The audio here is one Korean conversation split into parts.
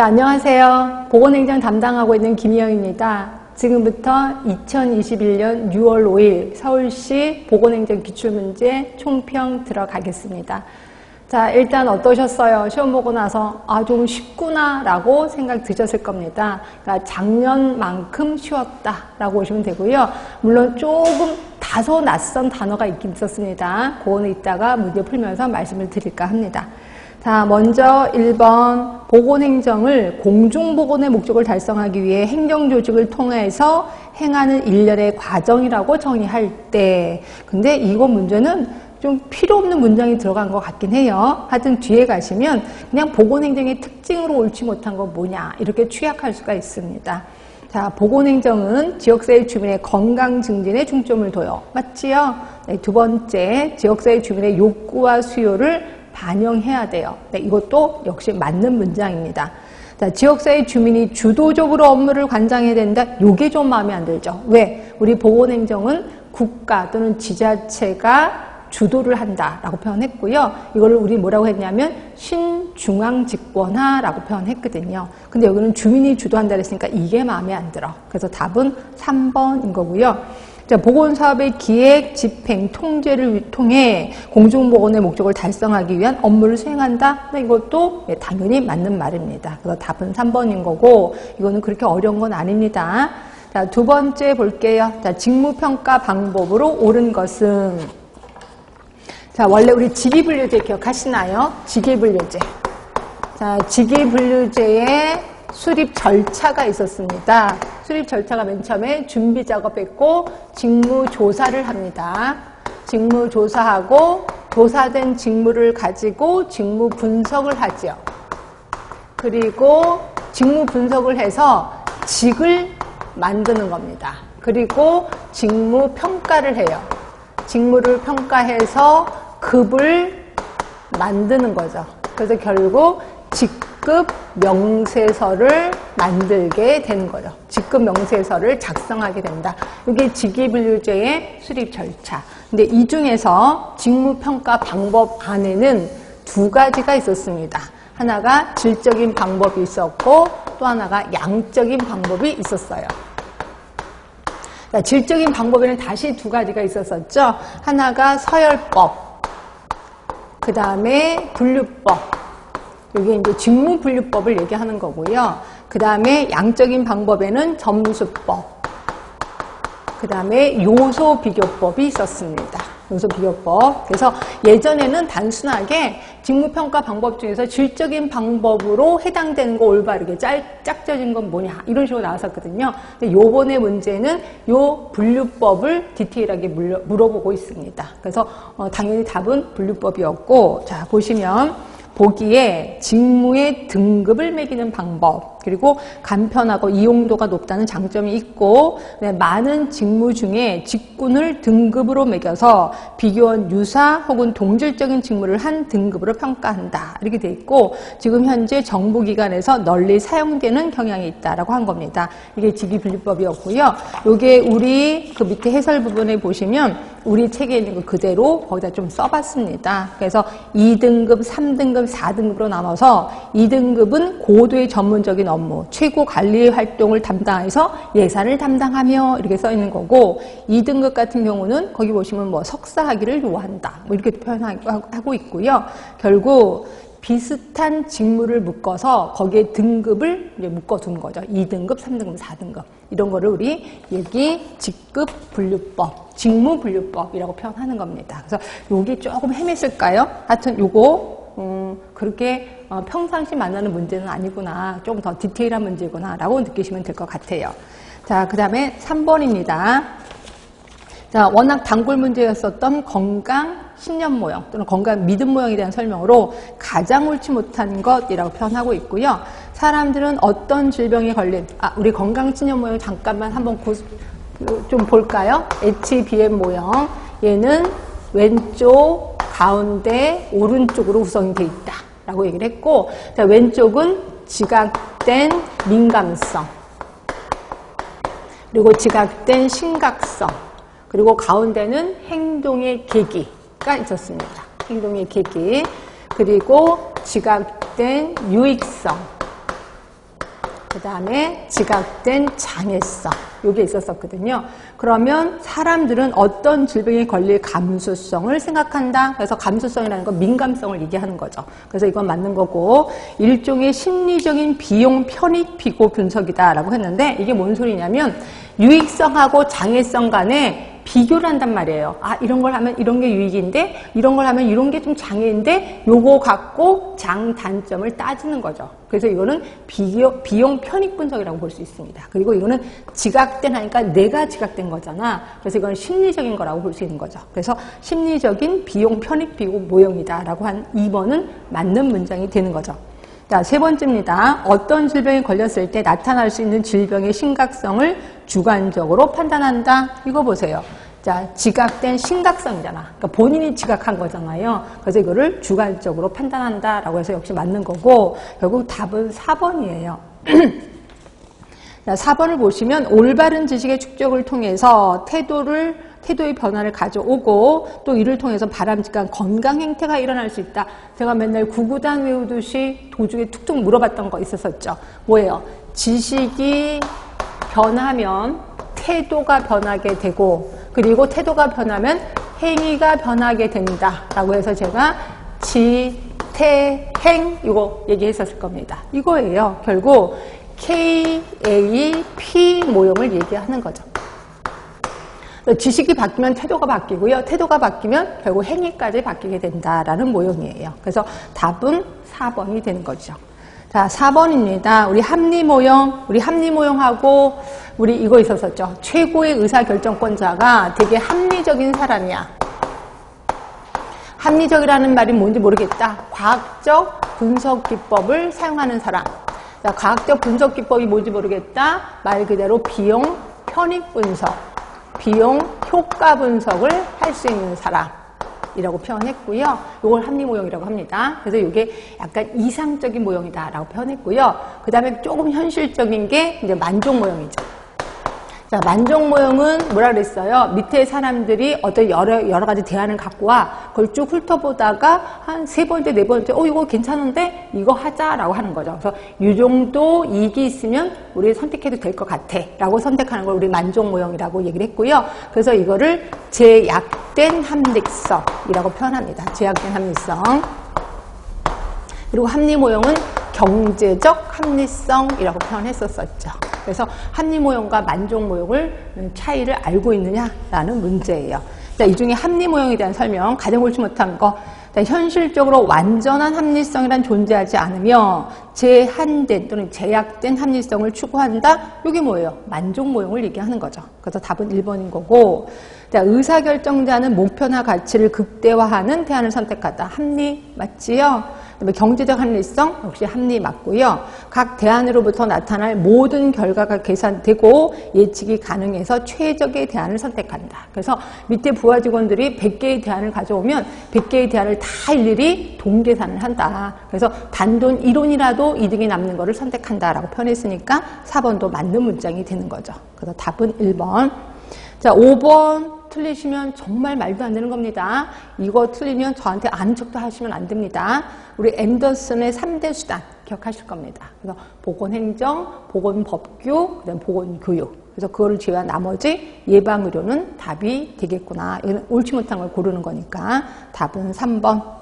자, 안녕하세요. 보건행정 담당하고 있는 김희영입니다. 지금부터 2021년 6월 5일 서울시 보건행정 기출문제 총평 들어가겠습니다. 자, 일단 어떠셨어요? 시험 보고 나서 좀 쉽구나 라고 생각 드셨을 겁니다. 그러니까 작년만큼 쉬웠다 라고 보시면 되고요. 물론 조금 다소 낯선 단어가 있긴 있었습니다. 그거는 이따가 문제 풀면서 말씀을 드릴까 합니다. 자, 먼저 1번 보건행정을 공중보건의 목적을 달성하기 위해 행정조직을 통해서 행하는 일련의 과정이라고 정의할 때, 근데 이거 문제는 좀 필요 없는 문장이 들어간 것 같긴 해요. 하여튼 뒤에 가시면 그냥 보건행정의 특징으로 옳지 못한 건 뭐냐 이렇게 취약할 수가 있습니다. 자, 보건행정은 지역사회 주민의 건강 증진에 중점을 둬요. 맞지요? 네, 두 번째, 지역사회 주민의 욕구와 수요를 반영해야 돼요. 네, 이것도 역시 맞는 문장입니다. 자, 지역사회 주민이 주도적으로 업무를 관장해야 된다. 요게 좀 마음에 안 들죠. 왜? 우리 보건행정은 국가 또는 지자체가 주도를 한다라고 표현했고요. 이거를 우리 뭐라고 했냐면 신중앙집권화라고 표현했거든요. 근데 여기는 주민이 주도한다 그랬으니까 이게 마음에 안 들어. 그래서 답은 3번인 거고요. 자, 보건사업의 기획, 집행, 통제를 통해 공중보건의 목적을 달성하기 위한 업무를 수행한다. 이것도 당연히 맞는 말입니다. 그래서 답은 3번인 거고 이거는 그렇게 어려운 건 아닙니다. 자, 두 번째 볼게요. 자, 직무평가 방법으로 옳은 것은, 자, 원래 우리 직위분류제 기억하시나요? 직위분류제. 자, 직위분류제의 수립 절차가 있었습니다. 수립 절차가 맨 처음에 준비 작업했고 직무조사를 합니다. 직무조사하고 조사된 직무를 가지고 직무 분석을 하죠. 그리고 직무 분석을 해서 직을 만드는 겁니다. 그리고 직무 평가를 해요. 직무를 평가해서 급을 만드는 거죠. 그래서 결국 직급 명세서를 만들게 되는 거죠. 직급 명세서를 작성하게 된다. 이게 직위분류제의 수립 절차. 근데 이 중에서 직무평가 방법 안에는 두 가지가 있었습니다. 하나가 질적인 방법이 있었고 또 하나가 양적인 방법이 있었어요. 자, 질적인 방법에는 다시 두 가지가 있었었죠. 하나가 서열법, 그 다음에 분류법. 이게 이제 직무분류법을 얘기하는 거고요. 그 다음에 양적인 방법에는 점수법, 그 다음에 요소비교법이 있었습니다. 요소비교법. 그래서 예전에는 단순하게 직무평가 방법 중에서 질적인 방법으로 해당되는 거 올바르게 짝져진 건 뭐냐 이런 식으로 나왔었거든요. 근데 요번에 문제는 요 분류법을 디테일하게 물어보고 있습니다. 그래서 당연히 답은 분류법이었고, 자, 보시면 보기에 직무의 등급을 매기는 방법, 그리고 간편하고 이용도가 높다는 장점이 있고, 많은 직무 중에 직군을 등급으로 매겨서 비교원 유사 혹은 동질적인 직무를 한 등급으로 평가한다. 이렇게 돼 있고, 지금 현재 정부기관에서 널리 사용되는 경향이 있다라고 한 겁니다. 이게 직위분류법이었고요. 이게 우리 그 밑에 해설 부분에 보시면 우리 책에 있는 거 그대로 거기다 좀 써봤습니다. 그래서 2등급, 3등급, 4등급으로 나눠서 2등급은 고도의 전문적인 업무, 최고 관리 활동을 담당해서 예산을 담당하며 이렇게 써 있는 거고, 2등급 같은 경우는 거기 보시면 뭐 석사학위를 요한다. 뭐 이렇게 표현하고 있고요. 결국 비슷한 직무를 묶어서 거기에 등급을 이제 묶어두는 거죠. 2등급, 3등급, 4등급. 이런 거를 우리 여기 직급 분류법, 직무 분류법이라고 표현하는 겁니다. 그래서 여기 조금 헤맸을까요? 하여튼 요거 그렇게 평상시 만나는 문제는 아니구나. 좀 더 디테일한 문제구나 라고 느끼시면 될 것 같아요. 자, 그 다음에 3번입니다. 자, 워낙 단골 문제였었던 건강 신념 모형 또는 건강 믿음 모형에 대한 설명으로 가장 옳지 못한 것이라고 표현하고 있고요. 사람들은 어떤 질병에 걸린, 우리 건강 신념 모형 잠깐만 한번 좀 볼까요? HBM 모형. 얘는 왼쪽, 가운데, 오른쪽으로 구성이 되어 있다 라고 얘기를 했고, 자, 왼쪽은 지각된 민감성, 그리고 지각된 심각성, 그리고 가운데는 행동의 계기가 있었습니다. 행동의 계기. 그리고 지각된 유익성. 그 다음에 지각된 장애성, 요게 있었었거든요. 그러면 사람들은 어떤 질병에 걸릴 감수성을 생각한다. 그래서 감수성이라는 건 민감성을 얘기하는 거죠. 그래서 이건 맞는 거고, 일종의 심리적인 비용 편익 비교 분석이다라고 했는데, 이게 뭔 소리냐면 유익성하고 장애성 간에 비교를 한단 말이에요. 아, 이런 걸 하면 이런 게 유익인데, 이런 걸 하면 이런 게 좀 장애인데, 요거 갖고 장단점을 따지는 거죠. 그래서 이거는 비용 편익 분석이라고 볼 수 있습니다. 그리고 이거는 지각된 하니까 내가 지각된 거잖아. 그래서 이건 심리적인 거라고 볼 수 있는 거죠. 그래서 심리적인 비용 편익 비교 모형이다라고 한 2번은 맞는 문장이 되는 거죠. 자, 세 번째입니다. 어떤 질병에 걸렸을 때 나타날 수 있는 질병의 심각성을 주관적으로 판단한다. 이거 보세요. 자, 지각된 심각성이잖아. 그러니까 본인이 지각한 거잖아요. 그래서 이거를 주관적으로 판단한다라고 해서 역시 맞는 거고, 결국 답은 4번이에요. 자, 4번을 보시면 올바른 지식의 축적을 통해서 태도의 변화를 가져오고 또 이를 통해서 바람직한 건강 행태가 일어날 수 있다. 제가 맨날 구구단 외우듯이 도중에 툭툭 물어봤던 거 있었었죠. 뭐예요? 지식이 변하면 태도가 변하게 되고, 그리고 태도가 변하면 행위가 변하게 된다라고 해서 제가 지태행 이거 얘기했었을 겁니다. 이거예요. 결국 KAP 모형을 얘기하는 거죠. 지식이 바뀌면 태도가 바뀌고요. 태도가 바뀌면 결국 행위까지 바뀌게 된다라는 모형이에요. 그래서 답은 4번이 되는 거죠. 자, 4번입니다. 우리 합리 모형하고 우리 이거 있었었죠. 최고의 의사결정권자가 되게 합리적인 사람이야. 합리적이라는 말이 뭔지 모르겠다. 과학적 분석 기법을 사용하는 사람. 자, 과학적 분석 기법이 뭔지 모르겠다. 말 그대로 비용 편익 분석, 비용 효과 분석을 할 수 있는 사람이라고 표현했고요. 이걸 합리 모형이라고 합니다. 그래서 이게 약간 이상적인 모형이다라고 표현했고요. 그 다음에 조금 현실적인 게 이제 만족 모형이죠. 자, 만족 모형은 뭐라 그랬어요? 밑에 사람들이 어떤 여러 가지 대안을 갖고 와. 그걸 쭉 훑어보다가 한 3번째, 4번째, 이거 괜찮은데? 이거 하자라고 하는 거죠. 그래서 이 정도 이익이 있으면 우리 선택해도 될 것 같아. 라고 선택하는 걸 우리 만족 모형이라고 얘기를 했고요. 그래서 이거를 제약된 합리성이라고 표현합니다. 제약된 합리성. 그리고 합리 모형은 경제적 합리성이라고 표현했었죠. 그래서 합리 모형과 만족 모형을 차이를 알고 있느냐라는 문제예요. 자, 이 중에 합리 모형에 대한 설명, 가장 옳지 못한 거. 자, 현실적으로 완전한 합리성이란 존재하지 않으며 제한된 또는 제약된 합리성을 추구한다. 이게 뭐예요? 만족 모형을 얘기하는 거죠. 그래서 답은 1번인 거고. 자, 의사결정자는 목표나 가치를 극대화하는 대안을 선택하다. 합리 맞지요? 그다음에 경제적 합리성 역시 합리 맞고요. 각 대안으로부터 나타날 모든 결과가 계산되고 예측이 가능해서 최적의 대안을 선택한다. 그래서 밑에 부하 직원들이 100개의 대안을 가져오면 100개의 대안을 다 일일이 동계산을 한다. 그래서 단돈 1원이라도 이득이 남는 거를 선택한다라고 표현했으니까 4번도 맞는 문장이 되는 거죠. 그래서 답은 1번. 자, 5번 틀리시면 정말 말도 안 되는 겁니다. 이거 틀리면 저한테 아는 척도 하시면 안 됩니다. 우리 앤더슨의 3대 수단 기억하실 겁니다. 그래서 보건행정, 보건법규, 그다음 보건교육. 그래서 그거를 제외한 나머지 예방의료는 답이 되겠구나. 이건 옳지 못한 걸 고르는 거니까 답은 3번.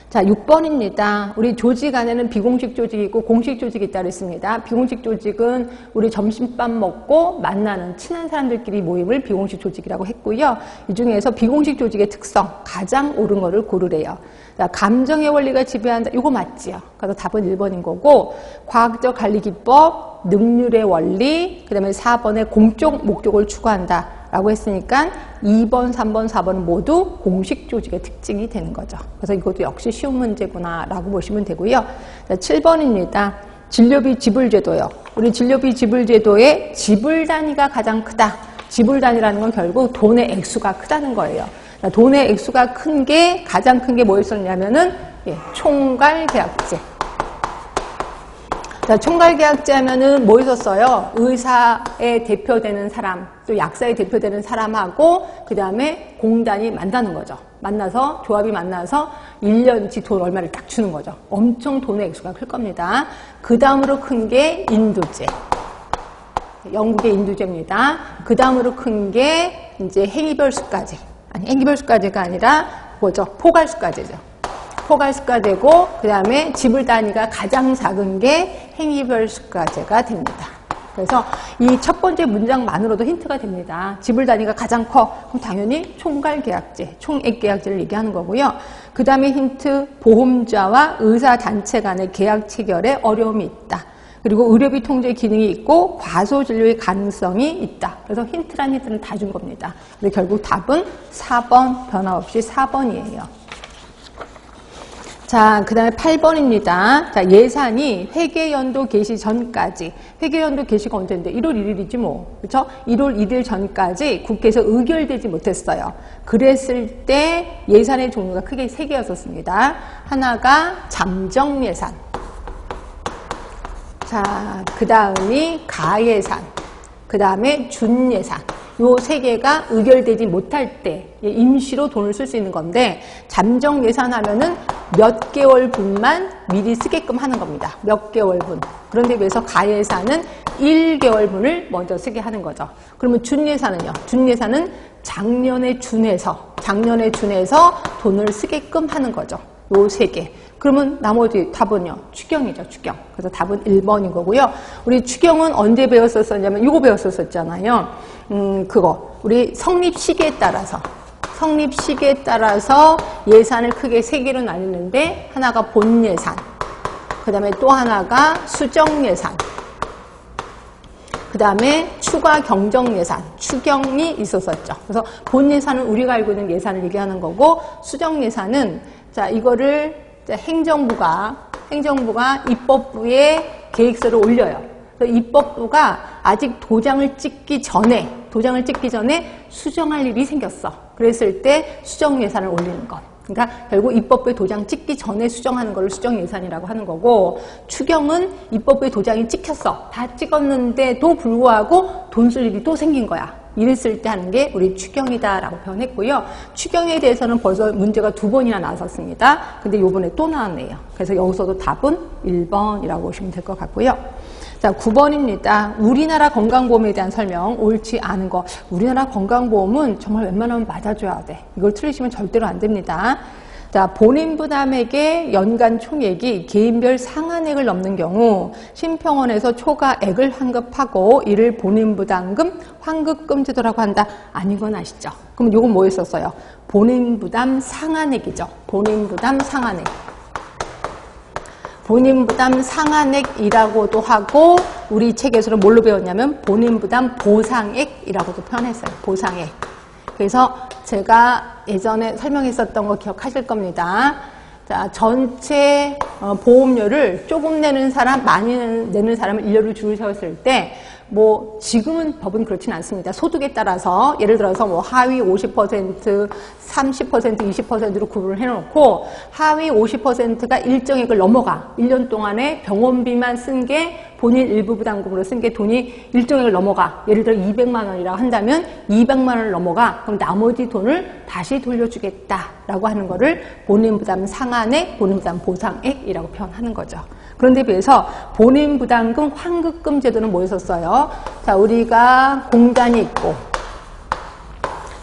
자, 6번입니다. 우리 조직 안에는 비공식 조직이 있고 공식 조직이 있다고 했습니다. 비공식 조직은 우리 점심밥 먹고 만나는 친한 사람들끼리 모임을 비공식 조직이라고 했고요. 이 중에서 비공식 조직의 특성, 가장 옳은 거를 고르래요. 자, 감정의 원리가 지배한다. 이거 맞지요? 그래서 답은 1번인 거고, 과학적 관리 기법, 능률의 원리, 그 다음에 4번의 공적 목적을 추구한다. 라고 했으니까 2번, 3번, 4번은 모두 공식 조직의 특징이 되는 거죠. 그래서 이것도 역시 쉬운 문제구나 라고 보시면 되고요. 자, 7번입니다. 진료비 지불제도요. 우리 진료비 지불제도의 지불 단위가 가장 크다. 지불 단위라는 건 결국 돈의 액수가 크다는 거예요. 자, 돈의 액수가 큰 게, 가장 큰 게 뭐였었냐면은, 총괄 계약제. 자, 총괄계약제 하면은 뭐 있었어요? 의사의 대표되는 사람, 또 약사의 대표되는 사람하고 그 다음에 공단이 만나는 거죠. 만나서 조합이 만나서 1년치 돈 얼마를 딱 주는 거죠. 엄청 돈의 액수가 클 겁니다. 그 다음으로 큰 게 인두제. 영국의 인두제입니다. 그 다음으로 큰 게 이제 행위별수까지. 아니, 행위별수까지가 아니라 뭐죠? 포괄수까지죠. 포괄수까지고 그 다음에 지불 단위가 가장 작은 게 행위별수까지가 됩니다. 그래서 이 첫 번째 문장만으로도 힌트가 됩니다. 지불 단위가 가장 커. 그럼 당연히 총괄계약제, 총액계약제를 얘기하는 거고요. 그 다음에 힌트, 보험자와 의사단체 간의 계약 체결에 어려움이 있다. 그리고 의료비 통제 기능이 있고 과소진료의 가능성이 있다. 그래서 힌트는 다 준 겁니다. 근데 결국 답은 4번, 변화 없이 4번이에요. 자, 그 다음에 8번입니다. 자, 예산이 회계연도 개시 전까지. 회계연도 개시가 언제인데? 1월 1일이지 뭐. 그쵸? 1월 1일 전까지 국회에서 의결되지 못했어요. 그랬을 때 예산의 종류가 크게 3개였었습니다. 하나가 잠정예산. 자, 그 다음이 가예산. 그 다음에 준예산. 요 3개가 의결되지 못할 때 임시로 돈을 쓸 수 있는 건데 잠정 예산하면은 몇 개월분만 미리 쓰게끔 하는 겁니다. 몇 개월분. 그런데 비해서 가예산은 1개월분을 먼저 쓰게 하는 거죠. 그러면 준예산은요? 준예산은 작년에 준해서 돈을 쓰게끔 하는 거죠. 요 3개. 그러면 나머지 답은요? 추경이죠, 추경. 그래서 답은 1번인 거고요. 우리 추경은 언제 배웠었냐면 이거 배웠었잖아요. 우리 성립 시기에 따라서 예산을 크게 3개로 나뉘는데 하나가 본예산, 그 다음에 또 하나가 수정예산, 그 다음에 추가 경정예산, 추경이 있었었죠. 그래서 본예산은 우리가 알고 있는 예산을 얘기하는 거고 수정예산은 자, 이거를 행정부가 입법부에 계획서를 올려요. 그래서 입법부가 아직 도장을 찍기 전에 수정할 일이 생겼어. 그랬을 때 수정 예산을 올리는 것. 그러니까 결국 입법부에 도장 찍기 전에 수정하는 걸 수정 예산이라고 하는 거고, 추경은 입법부에 도장이 찍혔어. 다 찍었는데도 불구하고 돈 쓸 일이 또 생긴 거야. 이랬을 때 하는 게 우리 추경이다라고 표현했고요. 추경에 대해서는 벌써 문제가 2번이나 나왔었습니다. 근데 요번에 또 나왔네요. 그래서 여기서도 답은 1번이라고 보시면 될 것 같고요. 자, 9번입니다. 우리나라 건강보험에 대한 설명, 옳지 않은 거. 우리나라 건강보험은 정말 웬만하면 맞아줘야 돼. 이걸 틀리시면 절대로 안 됩니다. 자, 본인 부담액의 연간 총액이 개인별 상한액을 넘는 경우 심평원에서 초과액을 환급하고 이를 본인 부담금 환급금 제도라고 한다. 아닌 건 아시죠? 그럼 이건 뭐 했었어요? 본인 부담 상한액이죠. 본인 부담 상한액. 본인 부담 상한액이라고도 하고 우리 책에서는 뭘로 배웠냐면 본인 부담 보상액이라고도 표현했어요. 보상액. 그래서 제가 예전에 설명했었던 거 기억하실 겁니다. 자, 전체 보험료를 조금 내는 사람, 많이 내는 사람을 일렬로 줄을 세웠을 때 뭐 지금은 법은 그렇진 않습니다. 소득에 따라서 예를 들어서 뭐 하위 50%, 30%, 20%로 구분을 해놓고 하위 50%가 일정액을 넘어가 1년 동안에 병원비만 쓴 게 본인 일부 부담금으로 쓴 게 돈이 일정액을 넘어가 예를 들어 200만 원이라고 한다면 200만 원을 넘어가 그럼 나머지 돈을 다시 돌려주겠다라고 하는 거를 본인 부담 상한액, 본인 부담 보상액이라고 표현하는 거죠. 그런데 비해서 본인 부담금 환급금 제도는 뭐였었어요? 자, 우리가 공단이 있고,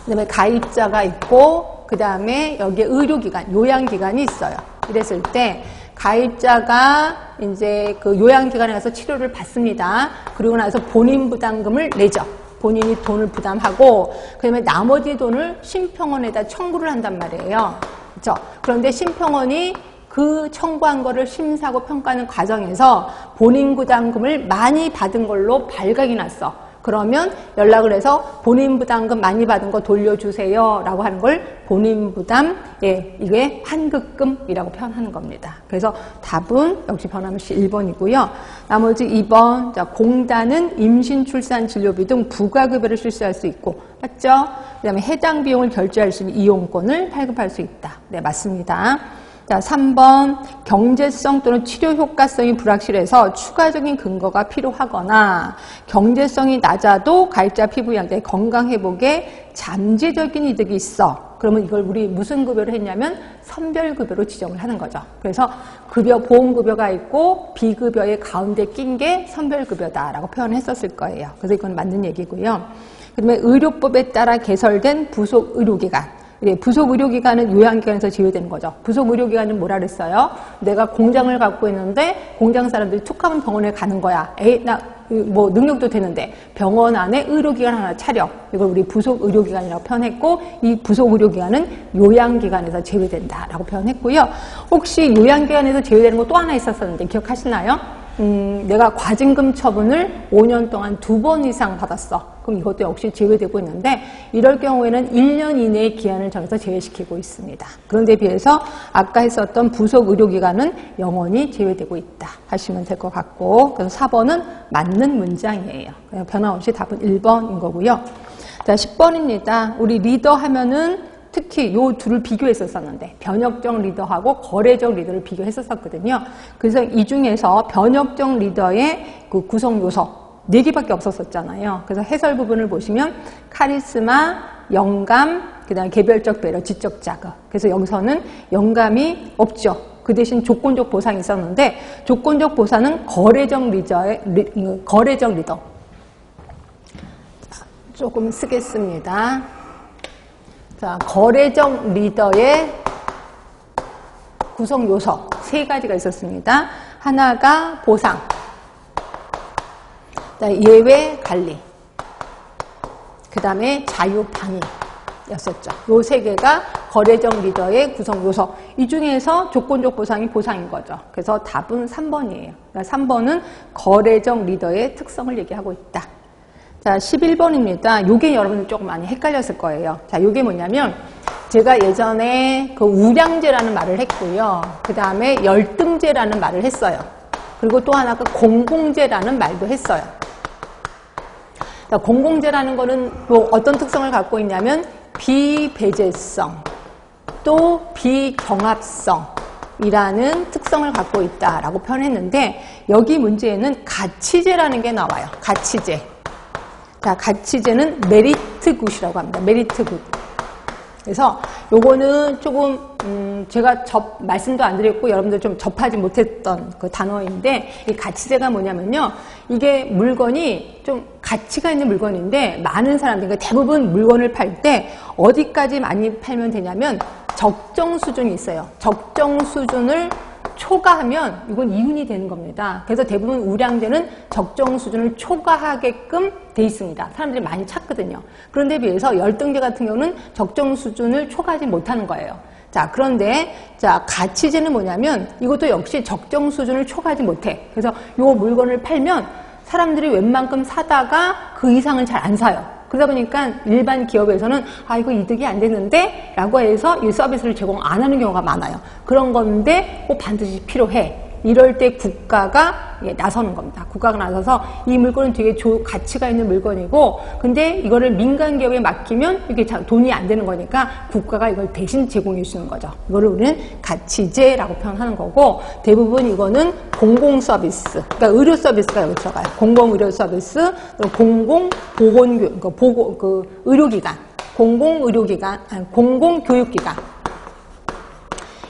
그 다음에 가입자가 있고, 그 다음에 여기에 의료기관, 요양기관이 있어요. 이랬을 때, 가입자가 이제 그 요양기관에 가서 치료를 받습니다. 그리고 나서 본인 부담금을 내죠. 본인이 돈을 부담하고, 그 다음에 나머지 돈을 심평원에다 청구를 한단 말이에요. 그렇죠? 그런데 심평원이 그 청구한 거를 심사하고 평가하는 과정에서 본인 부담금을 많이 받은 걸로 발각이 났어. 그러면 연락을 해서 본인 부담금 많이 받은 거 돌려주세요 라고 하는 걸 본인 부담, 이게 환급금이라고 표현하는 겁니다. 그래서 답은 역시 변함없이 1번이고요. 나머지 2번, 자, 공단은 임신, 출산, 진료비 등 부가급여를 실시할 수 있고, 맞죠? 그 다음에 해당 비용을 결제할 수 있는 이용권을 발급할 수 있다. 네, 맞습니다. 자, 3번 경제성 또는 치료 효과성이 불확실해서 추가적인 근거가 필요하거나 경제성이 낮아도 가입자 피부 양자의 건강 회복에 잠재적인 이득이 있어. 그러면 이걸 우리 무슨 급여로 했냐면 선별급여로 지정을 하는 거죠. 그래서 급여, 보험급여가 있고 비급여의 가운데 낀 게 선별급여다라고 표현했었을 거예요. 그래서 이건 맞는 얘기고요. 그 다음에 의료법에 따라 개설된 부속의료기관. 부속의료기관은 요양기관에서 제외되는 거죠. 부속의료기관은 뭐라 그랬어요? 내가 공장을 갖고 있는데 공장 사람들이 툭 하면 병원에 가는 거야. 나 뭐 능력도 되는데 병원 안에 의료기관 하나 차려. 이걸 우리 부속의료기관이라고 표현했고, 이 부속의료기관은 요양기관에서 제외된다라고 표현했고요. 혹시 요양기관에서 제외되는 거 또 하나 있었었는데 기억하시나요? 내가 과징금 처분을 5년 동안 2번 이상 받았어. 그럼 이것도 역시 제외되고 있는데, 이럴 경우에는 1년 이내의 기한을 정해서 제외시키고 있습니다. 그런데 비해서 아까 했었던 부속의료기관은 영원히 제외되고 있다 하시면 될 것 같고, 그래서 4번은 맞는 문장이에요. 변함없이 답은 1번인 거고요. 자, 10번입니다. 우리 리더 하면은 특히 요 둘을 비교했었었는데, 변혁적 리더하고 거래적 리더를 비교했었거든요. 그래서 이 중에서 변혁적 리더의 그 구성 요소 4개밖에 없었잖아요. 그래서 해설 부분을 보시면 카리스마, 영감, 그다음에 개별적 배려, 지적 자극. 그래서 여기서는 영감이 없죠. 그 대신 조건적 보상이 있었는데, 조건적 보상은 거래적 리더. 조금 쓰겠습니다. 자, 거래적 리더의 구성 요소 3가지가 있었습니다. 하나가 보상, 예외 관리, 그 다음에 자유 방위였었죠. 요 3개가 거래적 리더의 구성 요소. 이 중에서 조건적 보상이 보상인 거죠. 그래서 답은 3번이에요. 그러니까 3번은 거래적 리더의 특성을 얘기하고 있다. 자, 11번입니다. 요게 여러분들 조금 많이 헷갈렸을 거예요. 자, 요게 뭐냐면, 제가 예전에 그 우량제라는 말을 했고요. 그 다음에 열등제라는 말을 했어요. 그리고 또 하나가 공공제라는 말도 했어요. 자, 공공제라는 거는 또 어떤 특성을 갖고 있냐면, 비배제성, 또 비경합성이라는 특성을 갖고 있다라고 표현했는데, 여기 문제에는 가치제라는 게 나와요. 가치제. 자, 가치제는 메리트 굿이라고 합니다. 메리트 굿. 그래서 요거는 조금 제가 말씀도 안 드렸고 여러분들 좀 접하지 못했던 그 단어인데, 이 가치제가 뭐냐면요, 이게 물건이 좀 가치가 있는 물건인데 많은 사람들, 그러니까 대부분 물건을 팔 때 어디까지 많이 팔면 되냐면 적정 수준이 있어요. 적정 수준을 초과하면 이건 이윤이 되는 겁니다. 그래서 대부분 우량제는 적정 수준을 초과하게끔 돼 있습니다. 사람들이 많이 찾거든요. 그런데 비해서 열등제 같은 경우는 적정 수준을 초과하지 못하는 거예요. 자, 그런데 자, 가치제는 뭐냐면 이것도 역시 적정 수준을 초과하지 못해. 그래서 이 물건을 팔면 사람들이 웬만큼 사다가 그 이상은 잘 안 사요. 그러다 보니까 일반 기업에서는 이거 이득이 안 되는데 라고 해서 이 서비스를 제공 안 하는 경우가 많아요. 그런 건데 꼭 반드시 필요해. 이럴 때 국가가 나서는 겁니다. 국가가 나서서 이 물건은 되게 가치가 있는 물건이고, 근데 이거를 민간 기업에 맡기면 이게 돈이 안 되는 거니까 국가가 이걸 대신 제공해 주는 거죠. 이거를 우리는 가치제라고 표현하는 거고, 대부분 이거는 공공 서비스, 그러니까 의료 서비스가 여기 들어가요. 공공 의료 서비스, 공공 보건교, 의료기관, 공공 의료기관, 공공 교육기관.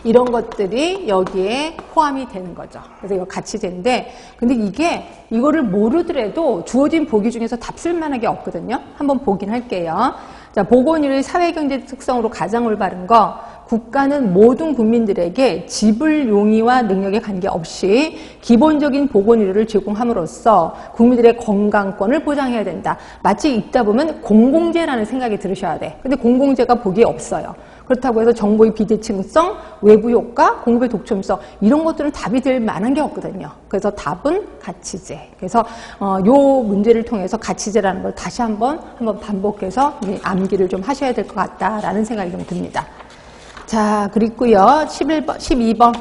이런 것들이 여기에 포함이 되는 거죠. 그래서 이거 가치제인데, 근데 이거를 모르더라도 주어진 보기 중에서 답 쓸만한 게 없거든요. 한번 보긴 할게요. 자, 보건의료의 사회경제 특성으로 가장 올바른 거, 국가는 모든 국민들에게 지불 용의와 능력에 관계없이 기본적인 보건의료를 제공함으로써 국민들의 건강권을 보장해야 된다. 마치 읽다 보면 공공재라는 생각이 들으셔야 돼. 근데 공공재가 보기에 없어요. 그렇다고 해서 정보의 비대칭성, 외부 효과, 공급의 독점성, 이런 것들은 답이 될 만한 게 없거든요. 그래서 답은 가치제. 그래서 요 문제를 통해서 가치제라는 걸 다시 한번 반복해서 암기를 좀 하셔야 될 것 같다라는 생각이 좀 듭니다. 자, 그리고요, 12번.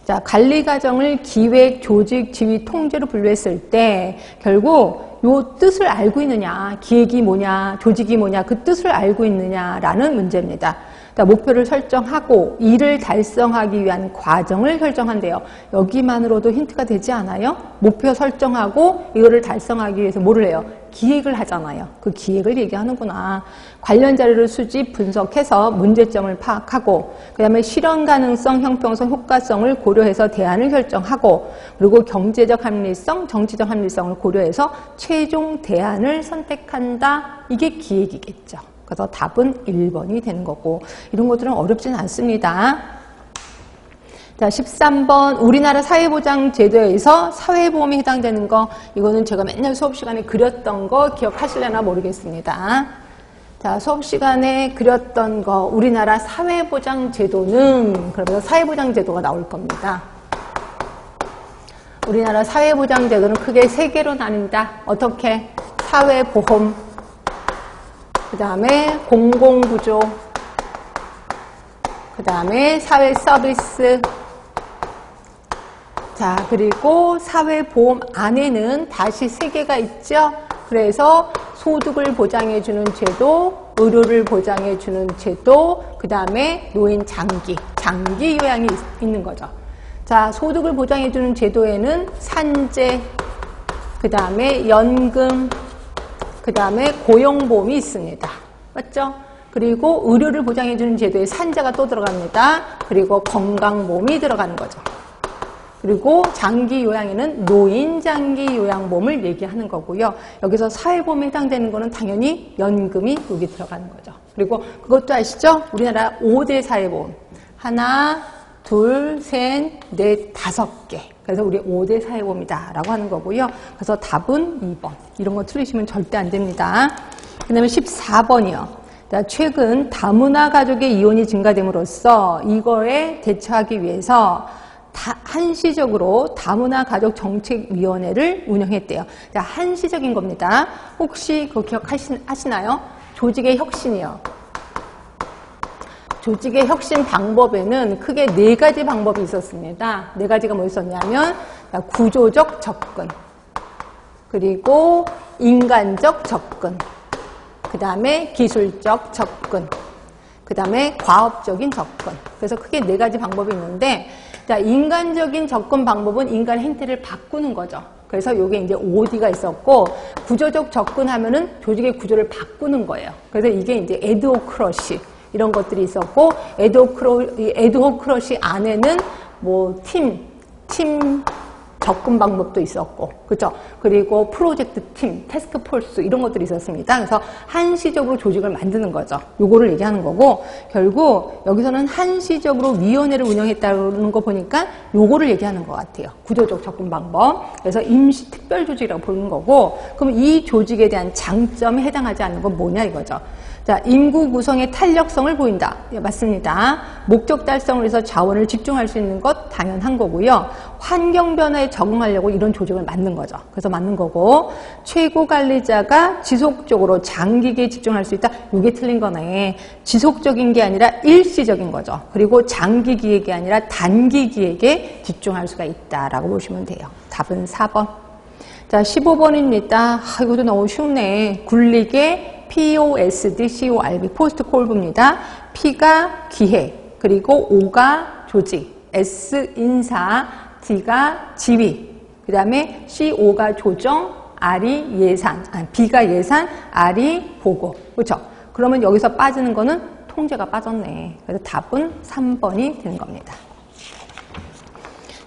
자, 관리 과정을 기획, 조직, 지휘, 통제로 분류했을 때 결국 요 뜻을 알고 있느냐, 기획이 뭐냐, 조직이 뭐냐, 그 뜻을 알고 있느냐라는 문제입니다. 목표를 설정하고 이를 달성하기 위한 과정을 설정한대요. 여기만으로도 힌트가 되지 않아요? 목표 설정하고 이거를 달성하기 위해서 뭐를 해요? 기획을 하잖아요. 그 기획을 얘기하는구나. 관련 자료를 수집, 분석해서 문제점을 파악하고 그 다음에 실현 가능성, 형평성, 효과성을 고려해서 대안을 결정하고 그리고 경제적 합리성, 정치적 합리성을 고려해서 최종 대안을 선택한다. 이게 기획이겠죠. 그래서 답은 1번이 되는 거고 이런 것들은 어렵진 않습니다. 자, 13번 우리나라 사회보장제도에서 사회보험에 해당되는 거 이거는 제가 맨날 수업 시간에 그렸던 거 기억하실려나 모르겠습니다. 자, 수업 시간에 그렸던 거 우리나라 사회보장제도는 그러면서 사회보장제도가 나올 겁니다. 우리나라 사회보장제도는 크게 3개로 나뉜다. 어떻게? 사회보험, 그 다음에 공공구조, 그 다음에 사회서비스, 자, 그리고 사회보험 안에는 다시 3개가 있죠. 그래서 소득을 보장해주는 제도, 의료를 보장해주는 제도, 그 다음에 노인 장기 요양이 있는 거죠. 자, 소득을 보장해주는 제도에는 산재, 그 다음에 연금, 그 다음에 고용보험이 있습니다. 맞죠? 그리고 의료를 보장해주는 제도에 산재가 또 들어갑니다. 그리고 건강보험이 들어가는 거죠. 그리고 장기 요양에는 노인 장기 요양보험을 얘기하는 거고요. 여기서 사회보험에 해당되는 거는 당연히 연금이 여기 들어가는 거죠. 그리고 그것도 아시죠? 우리나라 5대 사회보험. 하나, 둘, 셋, 넷, 5개. 그래서 우리 5대 사회보험이다 라고 하는 거고요. 그래서 답은 2번. 이런 거 틀리시면 절대 안 됩니다. 그 다음에 14번이요. 최근 다문화 가족의 이혼이 증가됨으로써 이거에 대처하기 위해서 한시적으로 다문화 가족 정책위원회를 운영했대요. 자, 한시적인 겁니다. 혹시 그거 기억하시나요? 조직의 혁신이요. 조직의 혁신 방법에는 크게 4가지 방법이 있었습니다. 4가지가 뭐 있었냐면 구조적 접근, 그리고 인간적 접근, 그 다음에 기술적 접근, 그 다음에 과업적인 접근. 그래서 크게 4가지 방법이 있는데 자, 인간적인 접근 방법은 인간 행태를 바꾸는 거죠. 그래서 이게 이제 OD가 있었고 구조적 접근하면은 조직의 구조를 바꾸는 거예요. 그래서 이게 이제 에드호크러시 이런 것들이 있었고 에드호크러시 안에는 뭐 팀 접근 방법도 있었고, 그죠? 그리고 프로젝트 팀, 태스크 폴스 이런 것들이 있었습니다. 그래서 한시적으로 조직을 만드는 거죠. 요거를 얘기하는 거고, 결국 여기서는 한시적으로 위원회를 운영했다는 거 보니까 요거를 얘기하는 것 같아요. 구조적 접근 방법. 그래서 임시 특별 조직이라고 부르는 거고, 그럼 이 조직에 대한 장점에 해당하지 않는 건 뭐냐 이거죠. 자, 인구 구성의 탄력성을 보인다. 예, 맞습니다. 목적 달성을 위해서 자원을 집중할 수 있는 것 당연한 거고요. 환경 변화에 적응하려고 이런 조직을 만든 거죠. 그래서 만든 거고, 최고 관리자가 지속적으로 장기기에 집중할 수 있다. 이게 틀린 거네. 지속적인 게 아니라 일시적인 거죠. 그리고 장기 기획이 아니라 단기 기획에 집중할 수가 있다라고 보시면 돼요. 답은 4번. 자, 15번입니다. 이것도 너무 쉽네. 굴리게 POSD, CORB, 포스트 콜브입니다. P가 기획, 그리고 O가 조직, S 인사, D가 지휘, 그 다음에 CO가 조정, R이 예산, B가 예산, R이 보고. 그렇죠? 그러면 여기서 빠지는 거는 통제가 빠졌네. 그래서 답은 3번이 되는 겁니다.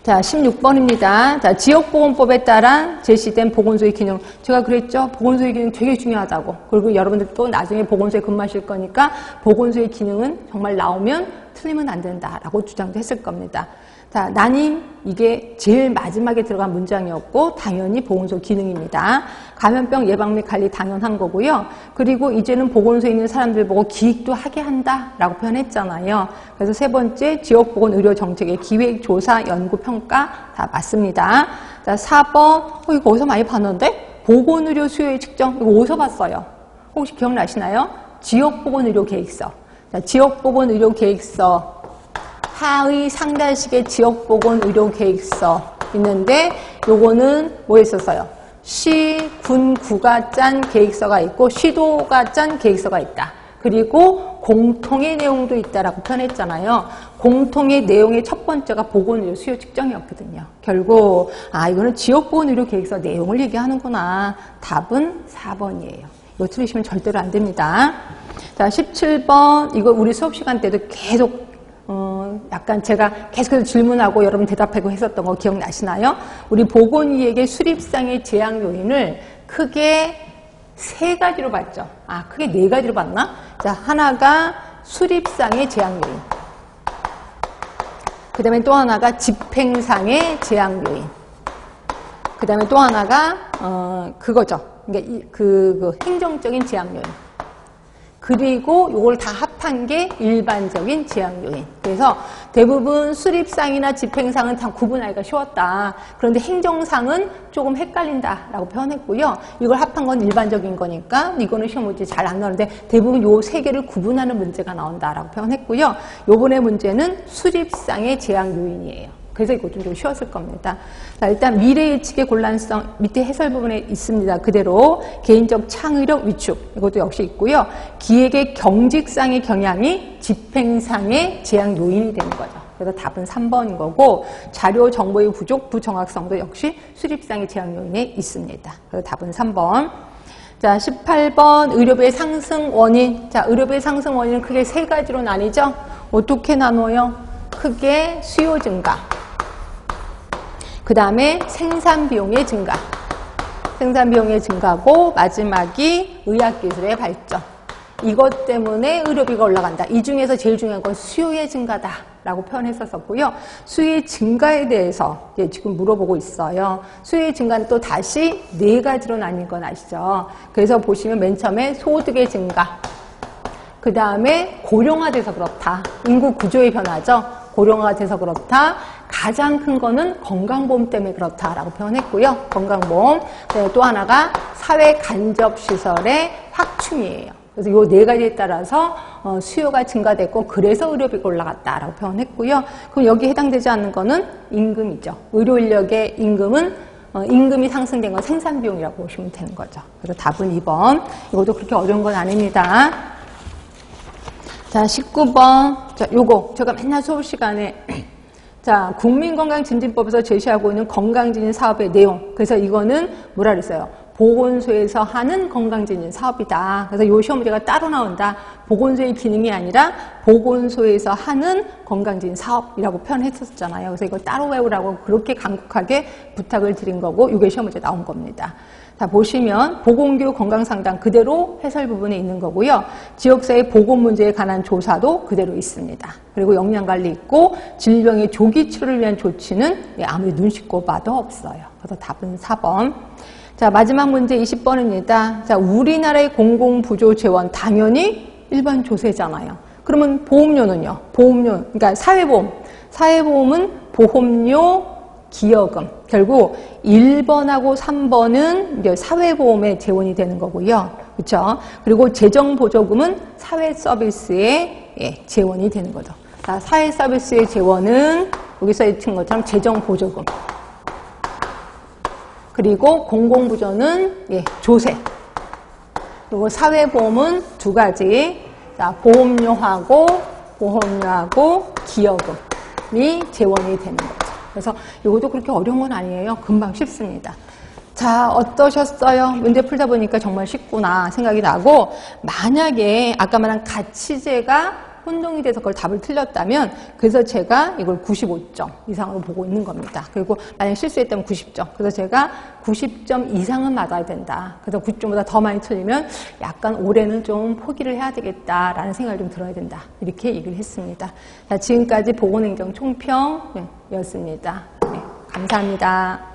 자, 16번입니다. 자, 지역보건법에 따라 제시된 보건소의 기능. 제가 그랬죠? 보건소의 기능 되게 중요하다고. 그리고 여러분들 또 나중에 보건소에 근무하실 거니까 보건소의 기능은 정말 나오면 틀리면 안 된다라고 주장도 했을 겁니다. 자, 난임, 이게 제일 마지막에 들어간 문장이었고 당연히 보건소 기능입니다. 감염병 예방 및 관리 당연한 거고요. 그리고 이제는 보건소에 있는 사람들 보고 기획도 하게 한다라고 표현했잖아요. 그래서 3번째 지역보건의료정책의 기획, 조사, 연구, 평가 다 맞습니다. 자, 4번 이거 어디서 많이 봤는데? 보건의료 수요의 측정 이거 어디서 봤어요? 혹시 기억나시나요? 지역보건의료계획서. 자, 지역보건의료계획서 하의 상달식의 지역보건의료계획서 있는데 요거는 뭐 했었어요? 시, 군, 구가 짠 계획서가 있고 시도가 짠 계획서가 있다. 그리고 공통의 내용도 있다라고 표현했잖아요. 공통의 내용의 첫 번째가 보건의료 수요 측정이었거든요. 결국 이거는 지역보건의료계획서 내용을 얘기하는구나. 답은 4번이에요. 이거 틀리시면 절대로 안 됩니다. 자, 17번 이거 우리 수업 시간 때도 계속 약간 제가 계속해서 질문하고 여러분 대답하고 했었던 거 기억나시나요? 우리 보건의학의 수립상의 제약 요인을 크게 3가지로 봤죠. 크게 4가지로 봤나? 자, 하나가 수립상의 제약 요인. 그 다음에 또 하나가 집행상의 제약 요인. 그 다음에 또 하나가, 그거죠. 그러니까 그 행정적인 제약 요인. 그리고 이걸 다 합한 게 일반적인 제약 요인. 그래서 대부분 수립상이나 집행상은 다 구분하기가 쉬웠다. 그런데 행정상은 조금 헷갈린다라고 표현했고요. 이걸 합한 건 일반적인 거니까 이거는 시험 문제 잘 안 나오는데 대부분 요 3개를 구분하는 문제가 나온다라고 표현했고요. 요번에 문제는 수립상의 제약 요인이에요. 그래서 이거 좀 쉬웠을 겁니다. 자, 일단 미래 예측의 곤란성 밑에 해설 부분에 있습니다. 그대로 개인적 창의력 위축 이것도 역시 있고요. 기획의 경직상의 경향이 집행상의 제약 요인이 되는 거죠. 그래서 답은 3번인 거고 자료 정보의 부족, 부정확성도 역시 수립상의 제약 요인에 있습니다. 그래서 답은 3번. 자, 18번 의료비의 상승 원인. 자, 의료비의 상승 원인은 크게 3가지로 나뉘죠. 어떻게 나눠요? 크게 수요 증가. 그 다음에 생산 비용의 증가. 생산 비용의 증가고 마지막이 의학기술의 발전. 이것 때문에 의료비가 올라간다. 이 중에서 제일 중요한 건 수요의 증가다라고 표현했었고요. 수요의 증가에 대해서 지금 물어보고 있어요. 수요의 증가는 또 다시 4가지로 나뉜 건 아시죠? 그래서 보시면 맨 처음에 소득의 증가. 그 다음에 고령화돼서 그렇다. 인구 구조의 변화죠. 고령화가 돼서 그렇다. 가장 큰 거는 건강보험 때문에 그렇다라고 표현했고요. 건강보험. 또 하나가 사회 간접 시설의 확충이에요. 그래서 이 4가지에 따라서 수요가 증가됐고 그래서 의료비가 올라갔다라고 표현했고요. 그럼 여기에 해당되지 않는 거는 임금이죠. 의료 인력의 임금은 임금이 상승된 건 생산 비용이라고 보시면 되는 거죠. 그래서 답은 2번. 이것도 그렇게 어려운 건 아닙니다. 자, 19번. 자, 요거 제가 맨날 수업 시간에 자, 국민건강증진법에서 제시하고 있는 건강증진 사업의 내용. 그래서 이거는 뭐라 그랬어요? 보건소에서 하는 건강증진 사업이다. 그래서 요 시험 문제가 따로 나온다. 보건소의 기능이 아니라 보건소에서 하는 건강증진 사업이라고 표현했었잖아요. 그래서 이걸 따로 외우라고 그렇게 간곡하게 부탁을 드린 거고 이게 시험 문제 나온 겁니다. 자, 보시면 보건교육 건강상담 그대로 해설 부분에 있는 거고요. 지역사회 보건 문제에 관한 조사도 그대로 있습니다. 그리고 영양관리 있고 질병의 조기 치료를 위한 조치는 아무리 눈 씻고 봐도 없어요. 그래서 답은 4번. 자, 마지막 문제 20번입니다. 자, 우리나라의 공공부조 재원 당연히 일반 조세잖아요. 그러면 보험료는요? 보험료, 그러니까 사회보험. 사회보험은 보험료, 기여금. 결국 1번하고 3번은 이제 사회보험의 재원이 되는 거고요. 그렇죠? 그리고 재정보조금은 사회서비스의 재원이 되는 거죠. 자, 사회서비스의 재원은 여기 써있는 것처럼 재정보조금. 그리고 공공부조는 조세. 그리고 사회보험은 2가지. 자, 보험료하고 기여금이 재원이 되는 거죠. 그래서 이것도 그렇게 어려운 건 아니에요. 금방 쉽습니다. 자, 어떠셨어요? 문제 풀다 보니까 정말 쉽구나 생각이 나고 만약에 아까 말한 가치제가 혼동이 돼서 그걸 답을 틀렸다면 그래서 제가 이걸 95점 이상으로 보고 있는 겁니다. 그리고 만약 실수했다면 90점. 그래서 제가 90점 이상은 맞아야 된다. 그래서 90점보다 더 많이 틀리면 약간 올해는 좀 포기를 해야 되겠다라는 생각이 좀 들어야 된다. 이렇게 얘기를 했습니다. 자, 지금까지 보건행정 총평이었습니다. 네, 감사합니다.